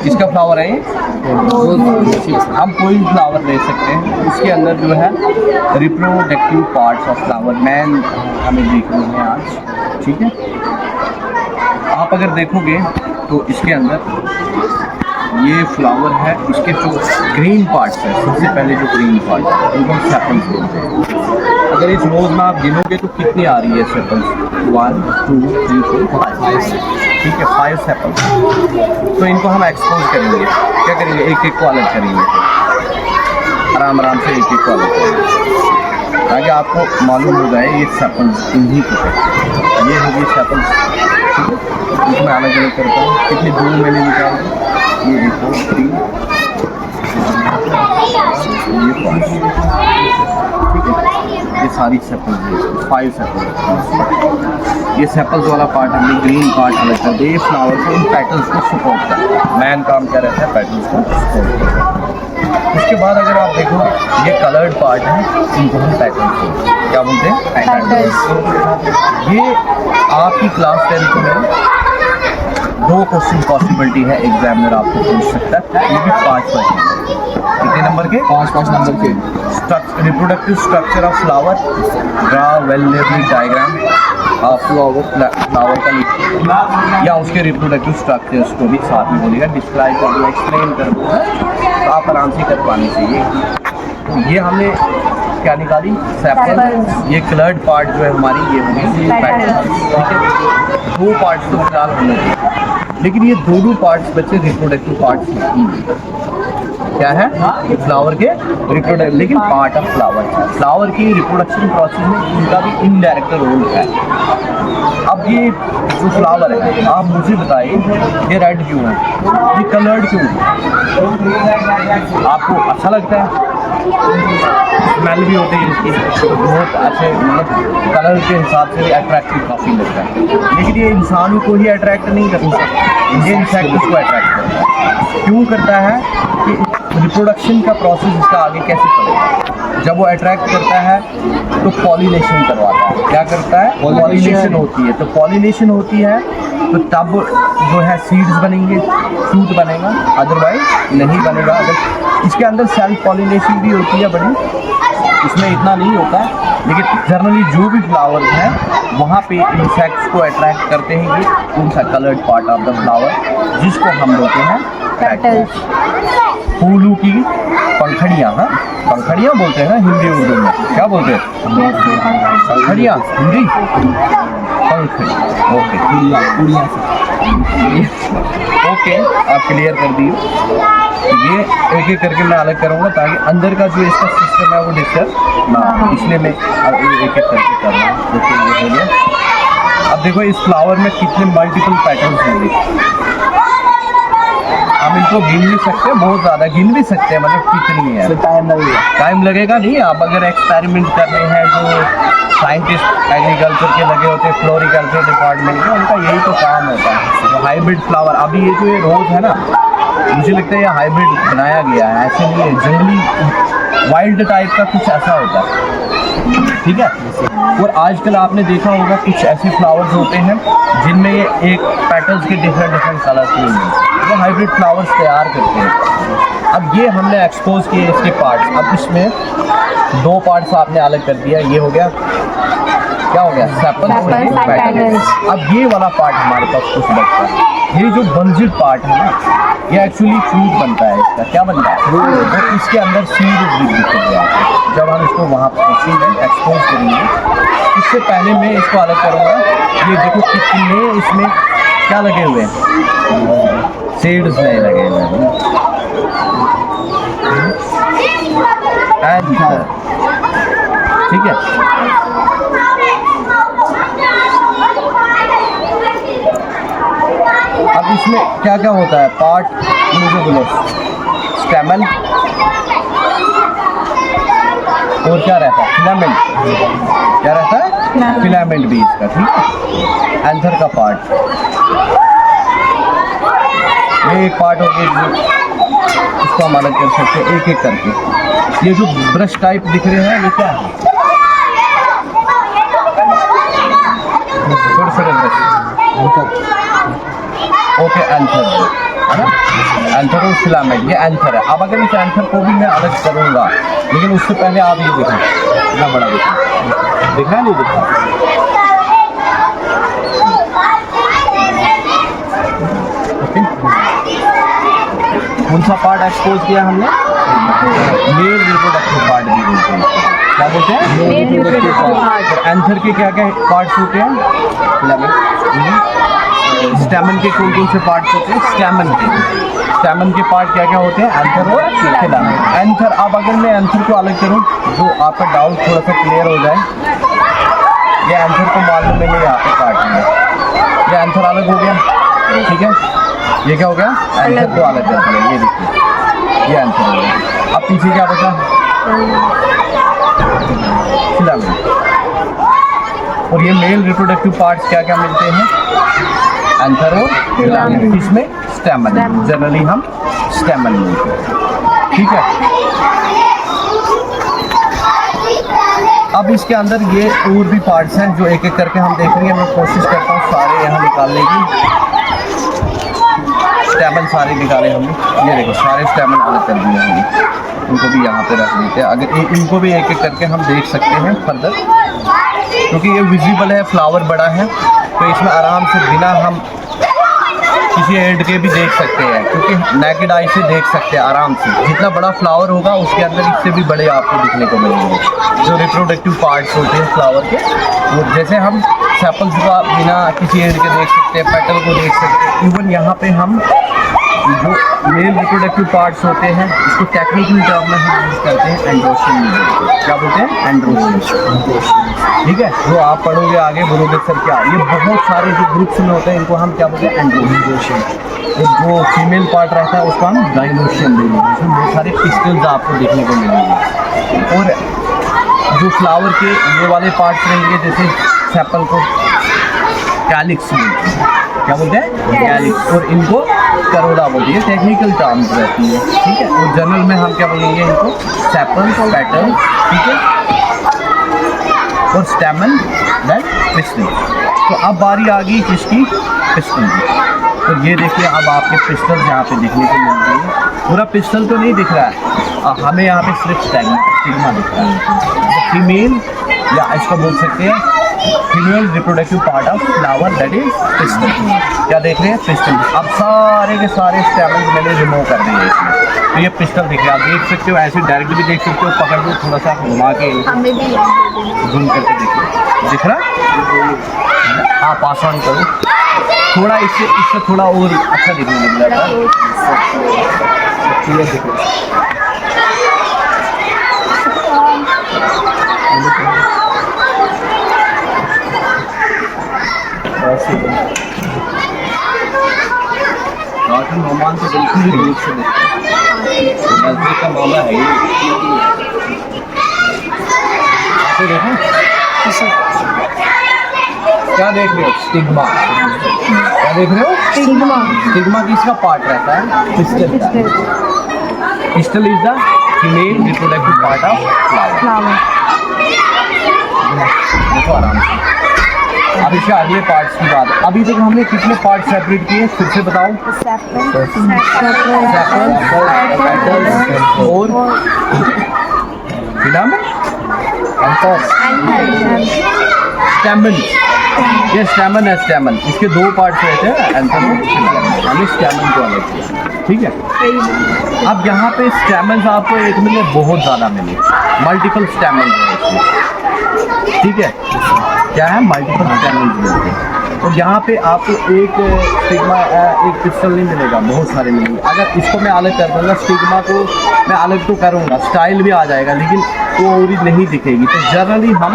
इसका फ्लावर है ये। हम कोई फ्लावर ले सकते हैं, इसके अंदर जो है reproductive parts of flower man हमें देखने हैं आज, ठीक है। आप अगर देखोगे तो इसके अंदर ये फ्लावर है, इसके जो ग्रीन पार्ट्स है, सबसे पहले जो ग्रीन पार्ट है उनको सेपल्स बोलते हैं। अगर इस रोज में आप गिनोगे तो कितनी आ रही है सेपल्स? 1 2 3 4 5, ठीक है, 5 सेपल्स। तो इनको हम एक्सपोज करेंगे, क्या करेंगे, एक एक को अलग करेंगे, आराम आराम से एक एक को अलग करेंगे ताकि आपको मालूम हो जाए ये सेपल्स इन्हीं को है। ये है ये सेपल्स, ठीक है। इनको मैं अलग अलग करता हूँ, कितनी दूर मैंने निकाल दी, ये देखो 3, ये 5, ठीक है। ये सारी सेपल्स है, 5 सेपल्स। ये सेपल्स वाला पार्ट हमने ग्रीन पार्ट अलग कर दिया, ये फ्लावर को इन पेटल्स को सपोर्ट करता है। मैन काम क्या रहता है, पेटल्स को सपोर्ट करता है। उसके बाद अगर आप देखो ये कलर्ड पार्ट है, इनको हम पेटल्स क्या बोलते हैं, पेटल्स। ये आपकी क्लास 10th में 2 क्वेश्चन पॉसिबिलिटी है, एग्जामिनर आपको पूछ सकता है, ये भी 5 क्वेश्चन। कितने नंबर के? 5 नंबर के। Reproductive structure of flower, draw well labelled diagram of flower का, या उसके रिप्रोडक्टिव स्ट्रक्चर्स को भी साथ में बोलेगा, डिस्क्राइब करना, एक्सप्लेन करना, तो आप आराम से कर पानी चाहिए। तो ये हमने क्या निकाली, सेपल। ये कलर्ड पार्ट जो है हमारी, ये होगी पैटर्न, ठीक है। 2 पार्ट्स तो फिलहाल होंगे, लेकिन ये दोनों पार्ट्स बच्चे रिप्रोडक्टिव पार्ट्स नहीं है। क्या है, फ्लावर के रिप्रोडक्ट, लेकिन पार्ट ऑफ फ्लावर। फ्लावर की रिप्रोडक्शन प्रोसेस में इनका भी इनडायरेक्ट रोल है। अब ये जो फ्लावर है, आप मुझे बताइए ये रेड क्यों है, ये कलर्ड क्यों है? आपको अच्छा लगता है, स्मेल भी होती है इसकी, बहुत अच्छे, मतलब कलर के हिसाब से भी अट्रैक्टिव काफ़ी लगता है, लेकिन ये इंसानों को ही अट्रैक्ट नहीं करता, ये इंसेक्ट्स को अट्रैक्ट करता है। क्यों करता है कि रिप्रोडक्शन का प्रोसेस इसका आगे कैसे चलेगा। जब वो अट्रैक्ट करता है तो पॉलिनेशन करवाता है, क्या करता है, पॉलिनेशन होती है। तो पॉलिनेशन होती है तो तब जो है सीड्स बनेंगे, फ्रूट बनेगा, अदरवाइज नहीं बनेगा। अगर इसके अंदर सेल्फ पॉलिनेशन भी होती है बड़ी, इसमें इतना नहीं होता, लेकिन जनरली जो भी फ्लावर्स हैं वहाँ पे इंसेक्ट्स को अट्रैक्ट करते हैं ये कौन सा, coloured part of the flower, जिसको हम बोलते हैं पेटल्स। फूलों की पंखड़ियाँ, हाँ पंखड़ियाँ बोलते हैं ना हिंदी उर्दू में, क्या बोलते हैं, पंखड़ियाँ, हिंदी पंखड़ी, ओके ओके, आप क्लियर कर दिए। ये एक एक करके मैं अलग करूँगा ताकि अंदर का जो इसका सिस्टम है वो डिस्टर्ब ना, इसलिए मैं अब एक एक करके कर रहा हूँ। देखिए ये हो गया। अब देखो इस फ्लावर में कितने मल्टीपल पैटर्न्स होंगे, हम इनको गिन भी सकते हैं, बहुत ज़्यादा गिन भी सकते हैं, मतलब कितनी है, टाइम लगेगा नहीं। आप अगर एक्सपेरिमेंट करने हैं, जो साइंटिस्ट एग्रीकल्चर के लगे होते हैं, फ्लोरिकल्चर डिपार्टमेंट में, उनका यही तो काम होता है। तो हाइब्रिड फ्लावर, अभी ये जो ये रोज़ है ना, मुझे लगता है ये हाइब्रिड बनाया गया है, ऐसे नहीं है, जंगली वाइल्ड टाइप का कुछ ऐसा होता है, ठीक है। और आजकल आपने देखा होगा कुछ ऐसे फ्लावर्स होते हैं जिनमें ये एक पेटल्स के डिफरेंट कलर्स में वो हाइब्रिड फ्लावर्स तैयार करते हैं। अब ये हमने एक्सपोज किए इसके पार्ट्स, अब इसमें 2 पार्ट्स आपने अलग कर दिया, ये हो गया, क्या हो गया, सेपल और पेटल्स। अब ये वाला पार्ट हमारे पास कुछ बचता है, ये जो बंजिल पार्ट है ना, ये एक्चुअली फ्रूट बनता है, इसका क्या बनता है, और इसके अंदर सीड भी दिखेगा। जब हम इसको वहाँ पर एक्सपोज करेंगे, इससे पहले मैं इसको अलग करूँगा। ये देखो कितने इसमें क्या लगे हुए हैं, सीड्स नहीं लगे हुए हैं, ठीक है। अब इसमें क्या क्या होता है, पार्ट मुझे बोलो, स्टेमन और क्या रहता है, फिलामेंट, क्या रहता है, फिलामेंट भी इसका, ठीक है। एंथर का पार्ट, ये एक पार्ट हो गया, इसको हम अलग कर सकते हैं एक एक करके। ये जो ब्रश टाइप दिख रहे हैं ये क्या है, छोटे छोटे ब्रश, ओके एंथर है ना, एंथर और फिलामेंट, ये एंथर है। अब अगर इस एंथर को भी मैं अलग करूँगा, लेकिन उससे पहले आप ये देखें कितना बड़ा दिख रहा है, नहीं दिख रहा? कौन सा पार्ट एक्सपोज किया हमने? मेल रिप्रोडक्टिव पार्ट भी बोलते हैं। क्या बोलते हैं? Male reproductive part. एंथर के क्या क्या पार्ट्स होते हैं? स्टैमन के कौन कौन से पार्ट्स होते हैं? स्टैमन के पार्ट क्या क्या होते हैं? एंथर और फिलामेंट। एंथर, अब अगर मैं एंथर को अलग करूँ, जो आपका डाउट थोड़ा सा क्लियर हो जाए, ये एंथर को मालूम है, नहीं यहाँ पे काट लिया, ये एंथर अलग हो गया, ठीक है। ये क्या हो गया? एंथर को अलग कर दिया, ये देखिए, ये एंथर हो गया। अब पीछे क्या बचा? फिलामेंट। और ये मेल रिप्रोडक्टिव पार्ट्स क्या क्या मिलते हैं? एंथर और फिलामेंट। इसमें स्टैमन, जनरली हम स्टैमन बोलते हैं, ठीक है। अब इसके अंदर ये और भी पार्ट्स हैं जो एक एक करके हम देखेंगे। मैं कोशिश करता हूँ सारे यहाँ निकालने की। स्टैमन सारे निकाले हमने, ये देखो सारे स्टैमन अलग कर दिए हमने, इनको भी यहाँ पे रख देते हैं। अगर इनको भी एक एक करके हम देख सकते हैं फर्दर, क्योंकि ये विजिबल है, फ्लावर बड़ा है, तो इसमें आराम से बिना हम किसी एड के भी देख सकते हैं, क्योंकि नेकेड आई से देख सकते हैं आराम से। जितना बड़ा फ्लावर होगा उसके अंदर इससे भी बड़े आपको दिखने को मिलेंगे जो रिप्रोडक्टिव पार्ट्स होते हैं फ्लावर के। वो जैसे हम सेपल्स को बिना किसी एड के देख सकते हैं, पेटल को देख सकते हैं। इवन यहाँ पे हम जो मेल रिप्रोडक्टिव पार्ट्स होते हैं, इसको टेक्निकल टर्म में हम यूज़ करते हैं एंड्रोशन। क्या बोलते हैं? एंड्रोशन, ठीक है। जो आप पढ़ोगे आगे बोलोगे सर क्या, ये बहुत सारे जो ग्रुप्स में होते हैं इनको हम क्या बोलते हैं? एंड्रोशन। जो फीमेल पार्ट रहता है उसको हम गाइनोशियम देंगे, जिसमें बहुत सारे पिस्टल्स आपको देखने को मिलेंगे। और जो फ्लावर के ये वाले पार्ट्स रहेंगे, जैसे सेपल को कैलिक्स बोलते हैं। क्या बोलते हैं? कैलिक्स। और इनको करोड़ा बोलते हैं, टेक्निकल टर्म्स रहती है, ठीक है। और जनरल में हम क्या बोलेंगे इनको? सेपल्स, पेटल, ठीक है, और स्टैमन, देन पिस्टल। तो अब बारी आ गई किसकी? पिस्टल की। तो ये देखिए अब आपके पिस्टल यहाँ पे दिखने को मिल रही है। पूरा पिस्टल तो नहीं दिख रहा है हमें, यहाँ पे सिर्फ स्टिग्मा दिख रहा है। फीमेल, या इसको बोल सकते हैं female reproductive part of flower, that is pistol. क्या देख रहे हैं? पिस्टल। अब सारे के सारे स्टैमन मैंने रिमूव कर दिए इसमें, तो ये पिस्टल दिख रहा है। आप देख सकते हो, ऐसे डायरेक्ट भी देख सकते हो, पकड़ के थोड़ा सा घुमा के जूम करके देखिए, दिख रहा है? हाँ, पास ऑन करो थोड़ा, इससे थोड़ा और अच्छा दिखने लग रहा है। डॉक्टर नोमान तो बिल्कुल ही दूर से नजदीक का मामला है ही। देखें क्या देख रहे हो? स्टिग्मा। क्या देख रहे हो? स्टिग्मा। स्टिग्मा किसका पार्ट रहता है? पिस्टल का। Pistil is the female reproductive part of flower. देखो आराम से। अब इसके अगले पार्ट्स की बात। अभी तक हमने कितने पार्ट सेपरेट किए, फिर से बताओ? और फिलामेंट, स्टैमन। ये स्टैमन है, स्टैमन। इसके दो पार्ट्स रहते हैं, एंथर और फिलामेंट। हमने स्टैमन को अलग किया, ठीक है। अब यहाँ पे स्टैमन्स आपको एक मिले, बहुत ज़्यादा मिले, मल्टीपल स्टैमन्स हैं इसमें, ठीक है। क्या है? मल्टीपल स्टैमन्स मिलते हैं। और यहाँ पे आपको एक स्टिग्मा, एक पिस्टल नहीं मिलेगा, बहुत सारे मिलेंगे। अगर इसको मैं अलग कर दूँगा, स्टिग्मा को मैं अलग तो करूँगा, स्टाइल भी आ जाएगा, लेकिन वो ओरी नहीं दिखेगी। तो जनरली हम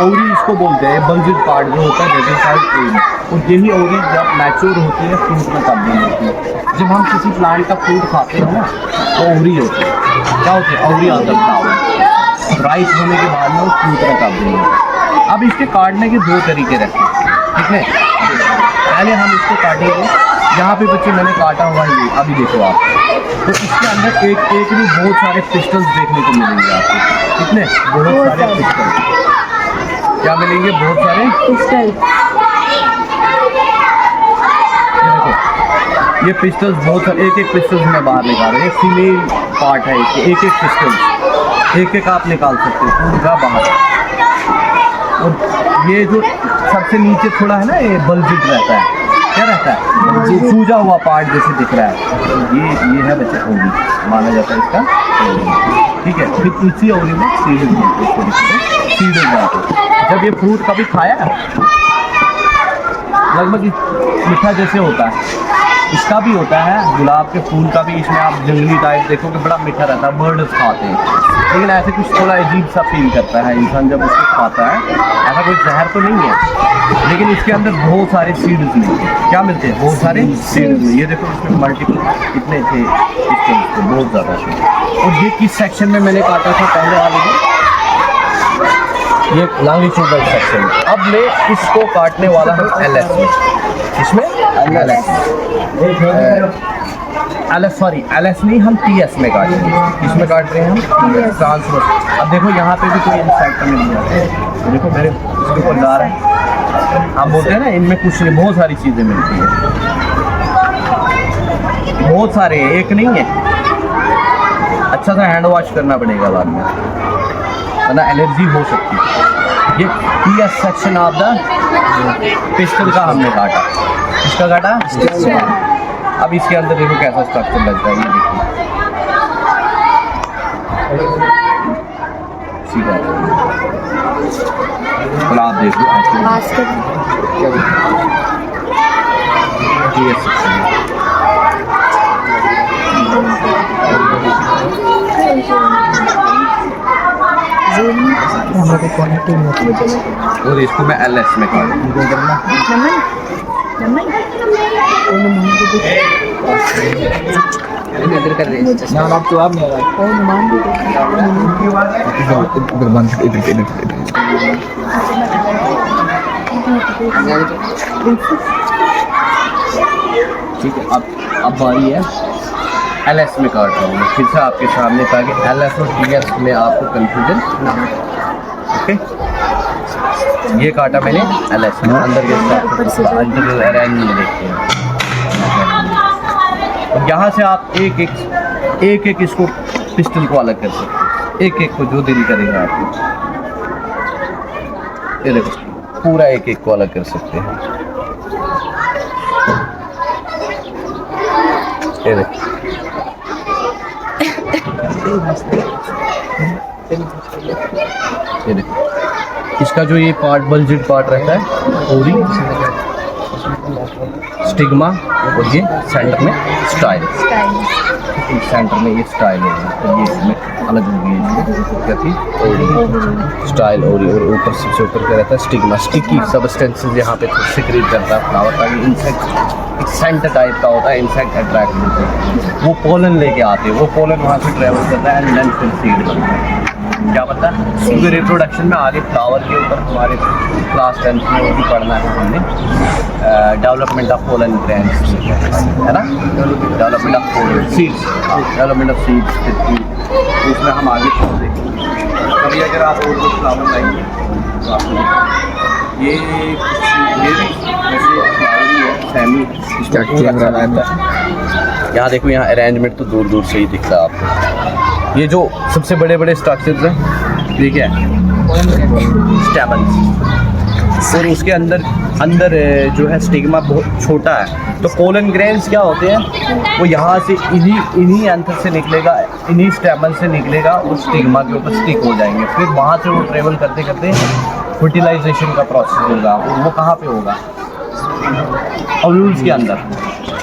ओरी इसको बोलते हैं, बल्जिड पार्ट जो होता है, दैट इज कॉल्ड ओरी। और यही ओरी जब मैच्योर होती है फ्रूट में तब्दील होती है। जब हम किसी प्लांट का फ्रूट खाते हैं ना, तो ओरी होती है। क्या होती है? ओरी ऑफ द फ्लावर। राइप होने के बाद में वो फ्रूट में तब्दील होती है। अब इसके काटने के दो तरीके रहते हैं, ठीक है। पहले हम इसको काटेंगे, यहाँ पे बच्चे मैंने काटा हुआ है, ये अभी देखो आप। तो इसके अंदर एक एक में बहुत सारे पिस्टल्स देखने को मिलेंगे आपको। कितने? बहुत सारे पिस्टल। क्या मिलेंगे? बहुत सारे पिस्टल। ये देखो ये पिस्टल्स बहुत एक एक पिस्टल्स में बाहर निकाल रहे हैं, फीमेल पार्ट है इसके, एक एक पिस्टल्स एक एक आप निकाल सकते हो पूरा बाहर। और ये जो सबसे नीचे थोड़ा है ना, ये बल्जिट रहता है, क्या रहता है, ये सूजा हुआ पार्ट जैसे दिख रहा है, तो ये है बच्चा ओवरी माना जाता है इसका, ठीक है। फिर इसी ओवरी में सीड्स मिलते हैं, छोटे छोटे सीड्स जाते हैं। जब ये फ्रूट कभी खाया लगभग मीठा जैसे होता है, इसका भी होता है, गुलाब के फूल का भी, इसमें आप जंगली टाइप देखोगे बड़ा मीठा रहता है, बर्ड्स खाते हैं, लेकिन ऐसे कुछ थोड़ा अजीब सा फील करता है इंसान जब उसको खाता है। ऐसा कोई जहर तो नहीं है, लेकिन इसके अंदर बहुत सारे सीड्स मिलते हैं। क्या मिलते हैं? बहुत सारे सीड्स। ये देखो इसमें मल्टीपल कितने थे इसके, बहुत ज़्यादा थे। और ये किस सेक्शन में मैंने काटा था पहले वाले में? ये लॉन्गिट्यूडनल सेक्शन में। अब मैं इसको काटने वाला हूँ LS में, इसमें LS नहीं, हम TS में काट रहे हैं। इसमें काट रहे हैं हम ट्रांसफर। अब देखो यहाँ पे भी कोई इंसेक्ट नहीं है, देखो मेरे इसके ऊपर जा रहा है। हम बोलते हैं ना इनमें कुछ नहीं, बहुत सारी चीज़ें मिलती हैं, बहुत सारे, एक नहीं है। अच्छा सा हैंड वॉश करना पड़ेगा बाद में, वरना एलर्जी हो सकती है। ये TS section of the pistol का हमने काटा, इसका काटा। अब इसके अंदर देखो कैसा स्ट्रक्चर लगता है, ये देखिए सीधा। तो आप देखो TS सेक्शन और इसको मैं LS में इधर कर रहे हैं ना, आप तो आप नहीं आ रहा इधर बंद, इधर ठीक है। अब बारी है LS में काट रहा हूँ फिर से आपके सामने, ताकि LS और TS में आपको कंफ्यूजन ना हो। ओके, ये काटा मैंने LS में, अंदर के अरेंजमेंट देखते हैं। और यहाँ से आप एक एक इसको पिस्टल को अलग कर सकते हैं, एक एक को जो दिल करेगा आपको। ये देखो पूरा एक एक को अलग कर सकते हैं। ये देखो ये देखो इसका जो ये पार्ट बल्जिड पार्ट रहता है, ओरी, स्टिग्मा, और ये सेंटर में स्टाइल, सेंटर में ये स्टाइल है, तो ये इसमें अलग हो गई है, क्या थी ओरी, स्टाइल ओरी, और ऊपर सबसे ऊपर क्या रहता है स्टिग्मा, स्टिकी सब्सटेंसेस यहाँ पे सिक्रीट करता है फ्लावर, ताकि इंसेक्ट, एक सेंट टाइप का होता है, इंसेक्ट अट्रैक्ट होते हैं, वो पोलन लेके आते हैं, वो पोलन वहाँ से ट्रेवल करता है एंड देन फिर सीड बनता है। क्या पता, क्योंकि रिप्रोडक्शन में आगे फ्लावर के ऊपर हमारे क्लास 10 में वो भी पढ़ना है हमने, डेवलपमेंट ऑफ पोलन ग्रैंड्स, है ना, development of pollen seeds, development of seeds, उसमें हम आगे देखेंगे। कभी अगर आप और कुछ फ्लावर लाएंगे तो आपको ये फैमिली यहाँ देखो, यहाँ अरेंजमेंट तो दूर दूर से ही दिख रहा है आपको। ये जो सबसे बड़े बड़े स्ट्रक्चर्स हैं, ठीक है, स्टैमन्स, और उसके अंदर जो है स्टिग्मा बहुत छोटा है। तो पोलन ग्रेन्स क्या होते हैं, वो यहाँ से इन्हीं एंथर से निकलेगा, इन्हीं स्टैमन से निकलेगा, और स्टिग्मा के ऊपर स्टिक हो जाएंगे। फिर वहाँ से वो ट्रेवल करते करते फर्टिलाइजेशन का प्रोसेस होगा, और वो कहाँ पे होगा, ओव्यूल्स के अंदर,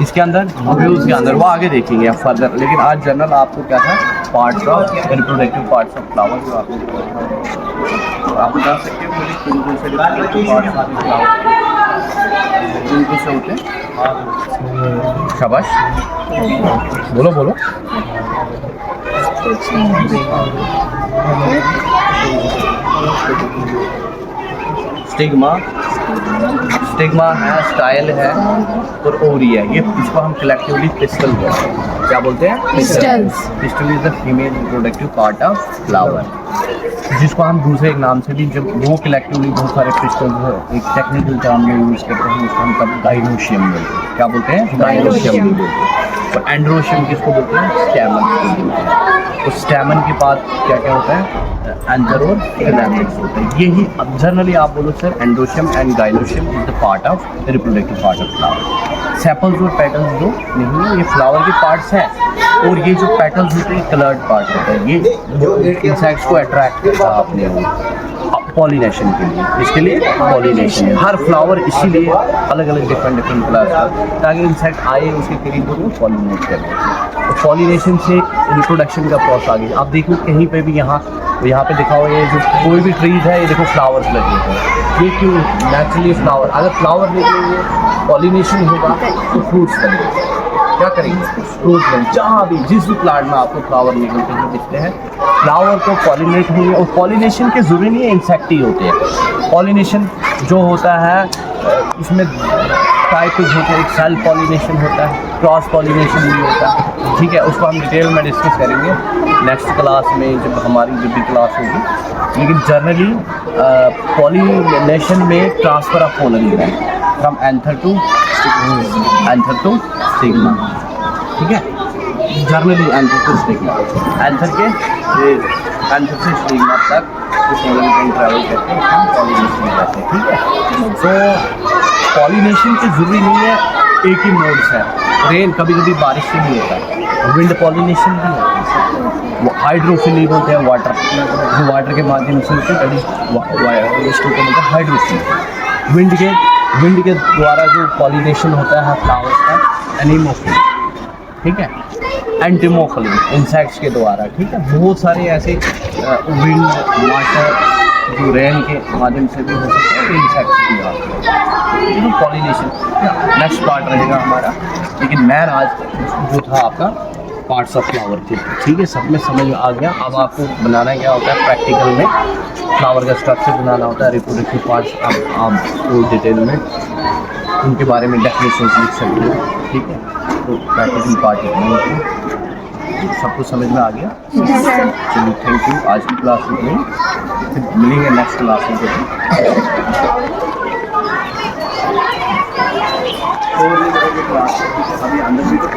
इसके अंदर ओव्यूल्स के अंदर, वो आगे देखेंगे आप फर्दर। लेकिन आज जनरल आपको क्या था, parts of reproductive parts of flower जो आप बता सकते हो कौन से पार्ट्स ऑफ फ्लावर जिनको से होते हैं। शाबाश, बोलो बोलो। स्टिग्मा, स्टिग्मा है, स्टाइल है और ओरी है। ये इसको हम कलेक्टिवली पिस्टल बोलते हैं। क्या बोलते हैं? Pistils. Pistil is the female reproductive part of flower, जिसको हम दूसरे एक नाम से भी, जब वो कलेक्टिवली बहुत सारे पिस्टल एक टेक्निकल टर्म में यूज़ करते हैं, उसको हम तब गाइनोशियम बोलते हैं। क्या बोलते हैं? गाइनोशियम बोलते हैं। और एंड्रोशियम किसको बोलते हैं? स्टैमन को बोलते हैं। तो स्टैमन के बाद क्या क्या होता है? एंथर और फिलामेंट्स होते हैं। यही अब जनरली आप बोलो sir, androecium and gynoecium is the part of reproductive part of flower. Sepals और पेटल्स जो नहीं है, ये फ्लावर के पार्ट्स हैं, और ये जो पेटल्स होते हैं कलर्ड पार्ट होता है। ये इंसेक्ट्स को अट्रैक्ट करता है अपने पॉलिनेशन के लिए। इसके लिए पॉलिनेशन है हर फ्लावर, इसीलिए अलग अलग डिफरेंट क्लास का, ताकि इंसेक्ट आए उसके करीब वो पॉलिनेट करें। तो पॉलिनेशन से रिप्रोडक्शन का प्रोसेस आगे। आप देखो कहीं पे भी यहाँ पे दिखा हुआ, ये जो कोई भी ट्रीज है, ये देखो फ्लावर्स लगे हैं। ये क्यों? नेचुरली फ्लावर, अगर फ्लावर निकलेंगे, पॉलिनेशन होगा तो फ्रूट्स बनेंगे। क्या करेंगे? फ्रूट्स बनेंगे। जहाँ भी जिस भी प्लांट में आपको फ्लावर निकलते हुए दिखते हैं, फ्लावर को पॉलिनेट होंगे। और पॉलिनेशन के ज़रूरी नहीं है इंसेक्ट ही होते हैं। पॉलिनेशन जो होता है इसमें टाइप्स होते हैं। एक सेल्फ पॉलिनेशन होता है, क्रॉस पॉलिनेशन भी होता है। ठीक है, उसको हम डिटेल में डिस्कस करेंगे नेक्स्ट क्लास में, जब हमारी जब भी क्लास होगी। लेकिन जनरली पॉलिनेशन में ट्रांसफ़र ऑफ पोलन होता है फ्रॉम एंथर टू स्टिग्मा। ठीक है, generally anther to stigma, anther से स्टिग्मा तक पोलन कैन ट्रैवल करके हम पॉलिनेशन में जाते हैं। ठीक है, तो पॉलिनेशन के ज़रूरी नहीं है एक ही मोड्स है। रेन कभी कभी बारिश से भी होता है, विंड पॉलिनेशन भी होता है। वो हाइड्रोफिली बोलते हैं, वाटर जो वाटर के माध्यम से होते हैं, इसको क्या बोलते हैं? हाइड्रोफिली। विंड के द्वारा जो पॉलिनेशन होता है फ्लावर्स का, एनीमोफिली। ठीक है, एंटीमोफिली इंसेक्ट्स के द्वारा। ठीक है, बहुत सारे ऐसे विंड, वाटर, जो रेन के माध्यम से भी हो सकते हैं, इंसेक्ट्स भी आते हैं। पॉलिनेशन नेक्स्ट पार्ट रहेगा हमारा, लेकिन मैन आज जो था आपका पार्ट्स ऑफ फ्लावर थे। ठीक है, सब में समझ में आ गया। अब आपको बनाना क्या होता है प्रैक्टिकल में, फ्लावर का स्ट्रक्चर बनाना होता है, रिप्रोडक्टिव पार्ट्स आप डिटेल में उनके बारे में डेफिनेशन लिख सकते हैं। ठीक है, तो प्रैक्टिकल पार्ट सबको समझ में आ गया। चलिए, थैंक यू। आज की क्लास में फिर मिलेंगे नेक्स्ट क्लास में। अभी अंदर भी तो